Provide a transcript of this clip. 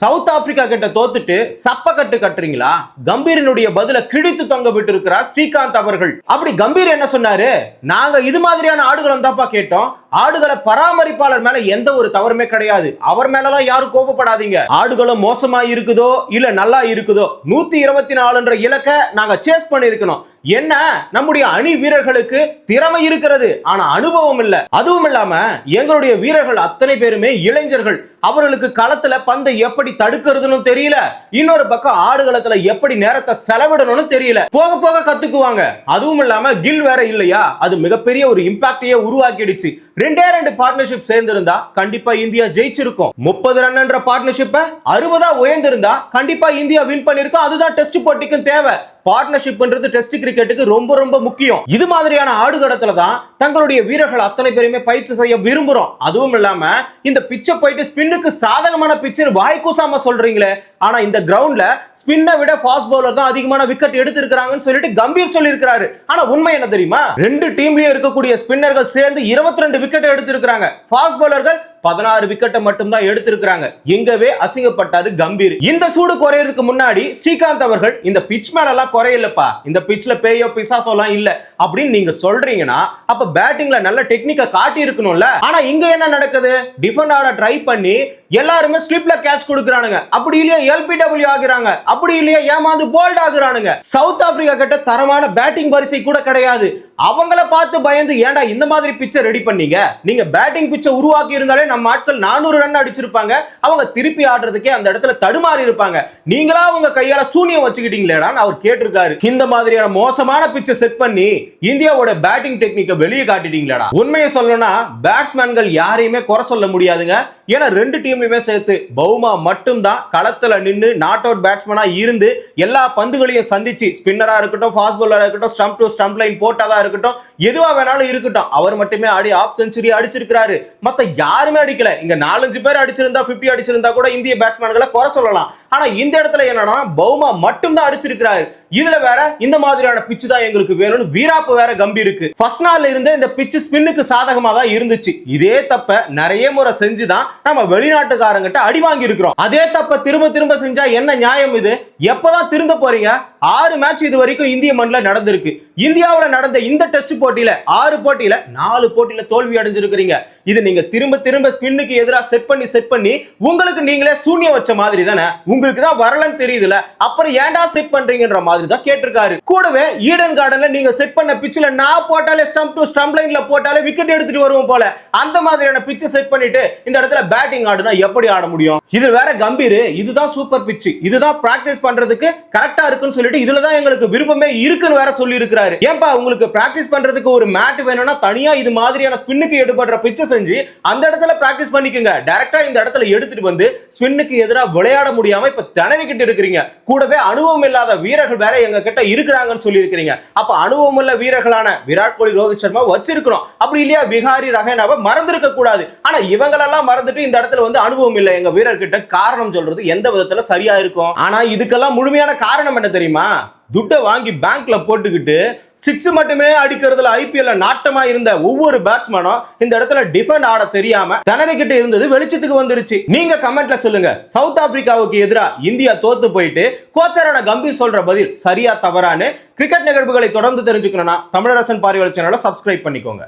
South Africa கிட்ட தோத்துட்டு சப்ப கட்டு கட்டுறீங்களா? கம்பீரினுடைய பதில கிழித்து தொங்க விட்டு இருக்கிறார் ஸ்ரீகாந்த் அவர்கள். அப்படி கம்பீர் என்ன சொன்னாரு? நாங்க இது மாதிரியான ஆடுகளும் தான்ப்பா கேட்டோம். ஆடுகளை பராமரிப்பாளர் மேல எந்த ஒரு தவறுமே கிடையாது. அவர் மேலலாம் யாரும் கோபப்படாதீங்க. ஆடுகளும் மோசமா இருக்குதோ இல்ல நல்லா இருக்குதோ 124 இலக்க நாங்க சேஸ் பண்ணி இருக்கணும். என்ன நம்முடைய அணி வீரர்களுக்கு திறமை இருக்கிறது, ஆனா அனுபவம் இல்ல. அதுவும் இல்லாம எங்களுடைய வீரர்கள் அத்தனை பேருமே இளைஞர்கள். அவர்களுக்கு களத்துல பந்தை எப்படி தடுக்கிறதுன்னு தெரியல. இன்னொரு பக்கம் ஆடுகளத்துல எப்படி நேரத்தை செலவிடணும்னு தெரியல. போக போக கத்துக்குவாங்க. அதுவும் இல்லாம கில் வேற இல்லையா, அது மிகப்பெரிய ஒரு இம்பாக்டையே உருவாக்கிடுச்சு. ரெண்டு பார்ட்னர்ஷிப் சேர்ந்திருந்தா கண்டிப்பா இந்தியா ஜெயிச்சிருக்கும். 30 ரன் என்ற பார்ட்னர்ஷிப்பை 60 உயர்ந்திருந்தா கண்டிப்பா இந்தியா வின் பண்ணிருக்கும். அதுதான் டெஸ்ட் போட்டிக்கும் தேவை. பார்ட்னர்ஷிப்ன்றது டெஸ்ட் கிரிக்கெட்டுக்கு ரொம்ப ரொம்ப முக்கியம். இது மாதிரியான ஆடுகளத்துல தான் தங்களுடைய வீரர்கள் அத்தனை பேருமே பயிற்சி செய்ய விரும்புறோம். அதுவும் இல்லாம இந்த பிச்சை போயிட்டு ஸ்பின்னுக்கு சாதகமான பிச்சு வாய் கூசாம சொல்றீங்களே, ஆனா இந்த கிரவுண்ட்ல ஸ்பின்னை விட ஃபாஸ்ட் பவுலர் தான் அதிகமான விக்கெட் எடுத்திருக்காங்கன்னு சொல்லிட்டு கம்பீர் சொல்லியிருக்காரு. ஆனா உண்மை என்ன தெரியுமா? ரெண்டு டீம்லயே இருக்கக்கூடிய ஸ்பின்னர்கள் சேர்ந்து 22 விக்கெட் எடுத்திருக்காங்க. ஃபாஸ்ட் பவுலர்கள் 16 விக்கெட்டை மட்டும் தான் எடுத்திருக்காங்க. எங்கவே அசிங்கப்பட்டாரு கம்பீர். இந்த சூடு குறையறதுக்கு முன்னாடி ஸ்ரீகாந்த் அவர்கள் இந்த பிட்ச் மேல எல்லாம் குறையலப்பா, இந்த பிட்ச்ல பேயோ பிசாசோலாம் இல்ல அப்படின்னு நீங்க சொல்றீங்கன்னா அப்ப பேட்டிங்ல நல்ல டெக்னிக்கை காட்டி இருக்கணும்ல. ஆனா இங்க என்ன நடக்குது? டிஃபெண்ட் ஆட ட்ரை பண்ணி எல்லாருமே ஸ்லிப்ல கேட்ச் கொடுக்கறானுங்க. அப்படி இல்லையா எல்பிடபிள்யூ ஆகுறாங்க. அப்படி இல்லையா ஏமாந்து போல்ட் ஆகுறானுங்க. சவுத் ஆப்பிரிக்கா கிட்ட தரமான பேட்டிங் வரிசை கூட கிடையாது. அவங்கள பார்த்து பயந்து ஏன்டா இந்த மாதிரி பிச்சை ரெடி பண்ணீங்க? நீங்க பேட்டிங் பிச்சை உருவாக்கி இருந்தாலே நம்ம ஆட்கள் 400 ரன் அடிச்சிருப்பாங்க. அவங்க திருப்பி ஆடுறதுக்கே அந்த இடத்துல தடுமாறி இருப்பாங்க. நீங்களா உங்க கையால சூனியம் வச்சுக்கிட்டீங்களேடான்னு அவர் கேட்டிருக்காரு. இந்த மாதிரியான மோசமான பிச்சை செட் பண்ணி இந்தியாவோட பேட்டிங் டெக்னிக்கை வெளியே காட்டிட்டீங்களேடா. உண்மையை சொல்லணும்னா பேட்ஸ்மேன்கள் யாரையுமே குறை சொல்ல முடியாதுங்க. ஏன்னா ரெண்டு டீம்லயுமே சேர்த்து பவுமா மட்டும் தான் களத்துல நின்று நாட் அவுட் பேட்ஸ்மேனா இருந்து எல்லா பந்துகளையும் சந்திச்சு ஸ்பின்னரா இருக்கட்டும், ஃபாஸ்ட் பவுலரா இருக்கட்டும், ஸ்டம்ப் டு ஸ்டம்ப் லைன் போட்டாதான் இருக்கட்டும், எதுவா வேணாலும் இருக்கட்டும், அவர் மட்டுமே ஆடி ஆஃப் செஞ்சுரி அடிச்சிருக்காரு. மத்த யாருமே அடிக்கல. இங்க 4-5 பேர் அடிச்சிருந்தா 50 அடிச்சிருந்தா கூட இந்திய பேட்ஸ்மேன்களை குறை சொல்லலாம். ஆனா இந்த இடத்துல என்னன்னா பவுமா மட்டும் தான் அடிச்சிருக்காரு. இதுல வேற இந்த மாதிரியான பிச்சு தான் எங்களுக்கு வேணும்னு வீராப்பு வேற கம்பீருக்கு. ஃபர்ஸ்ட் நாள்ல இருந்தே இந்த பிச்சு ஸ்பின்னுக்கு சாதகமா தான் இருந்துச்சு. இதே தப்ப நிறைய முறை செஞ்சுதான் நம்ம வெளிநாட்டுக்காரங்கிட்ட அடி வாங்கி இருக்கிறோம். அதே தப்ப திரும்ப திரும்ப செஞ்சா என்ன நியாயம் இது? எப்பதான் திருந்த போறீங்க? 6 மேட்ச் இது வரைக்கும் இந்திய மண்ணில் நடந்திருக்கு. இந்தியாவில் நடந்த இந்த டெஸ்ட் போட்டியில 6 போட்டியில 4 போட்டியில தோல்வி அடைஞ்சிருக்கிறீங்க. இது நீங்க திரும்ப திரும்ப ஸ்பின்னுக்கு எதிராக செட் பண்ணி உங்களுக்கு நீங்களே சூன்யம் வச்ச மாதிரி தானே. உங்களுக்கு தான் வரலன்னு தெரியுதுல, அப்புறம் ஏன்டா செட் பண்றீங்கன்ற மாதிரி தான் கேட்டிருக்காரு. கூடவே ஈடன் கார்டன்ல நீங்க செட் பண்ண பிச்சில் நான் போட்டாலே ஸ்டம்ப் டு ஸ்டம்ப் லைன்ல போட்டாலே விக்கெட் எடுத்துட்டு வருவோம் போல அந்த மாதிரியான பிச்சை செட் பண்ணிட்டு இந்த இடத்துல பேட்டிங் ஆடுனா எப்படி ஆட முடியும்? இது வேற கம்பீர் இதுதான் சூப்பர் பிச்சு, இதுதான் பிராக்டிஸ் பண்றதுக்கு கரெக்டா இருக்குன்னு சொல்லிட்டு இதுலதான் எங்களுக்கு விருப்பமே இருக்குன்னு வேற சொல்லி இருக்கிறாரு. ஏன்பா உங்களுக்கு பிராக்டிஸ் பண்றதுக்கு ஒரு மேட் வேணும்னா தனியா இது மாதிரியான ஸ்பின்னுக்கு எடுபடுற பிச்சை செஞ்சு அந்த இடத்துல பிராக்டிஸ் பண்ணிக்கங்க. டைரக்டா இந்த இடத்துல எடுத்துட்டு வந்து ஸ்பின்னுக்கு எதிராக விளையாட முடியாம இப்ப திணறிக்கிட்டு இருக்கிறீங்க. கூடவே அனுபவம் இல்லாத வீரர்கள் வேற எங்க கிட்ட இருக்கிறாங்கன்னு சொல்லி இருக்கிறீங்க. அப்ப அனுபவம் உள்ள வீரர்களான விராட் கோலி, ரோஹித் சர்மா வச்சிருக்கணும். அப்படி இல்லையா விகாரி, ரஹேனாவை மறந்திருக்க கூடாது. ஆனா இவங்களெல்லாம் மறந்துட்டு இந்த இடத்துல வந்து அனுபவம் இல்லை எங்க வீரர்கிட்ட காரணம் சொல்றது எந்த விதத்துல சரியா இருக்கும்? ஆனா இதுக்கெல்லாம் முழுமையான காரணம் என்ன தெரியுமா? துட்டை வாங்கி பேங்க்ல போட்டுக்கிட்டு 6 மட்டுமே அடிக்கிறதுல ஐபிஎல்ல நாட்டமா இருந்த ஒவ்வொரு பேட்ஸ்மேனும் இந்த இடத்துல டிஃபெண்ட் ஆட தெரியாம திணறிக்கிட்டு இருந்தது வெளிச்சத்துக்கு வந்துருச்சு. நீங்க கமெண்ட்ல சொல்லுங்க, சவுத் ஆப்பிரிக்காவுக்கு எதிராக இந்தியா தோத்து போயிட்டு கோச்சரான கம்பீர் சொல்ற பதில் சரியா தவறான்னு. கிரிக்கெட் நிகழ்வுகளை தொடர்ந்து தெரிஞ்சுக்கணும்னா தமிழரசன் பார்வையாளர் சேனலை சப்ஸ்கிரைப் பண்ணிக்கோங்க.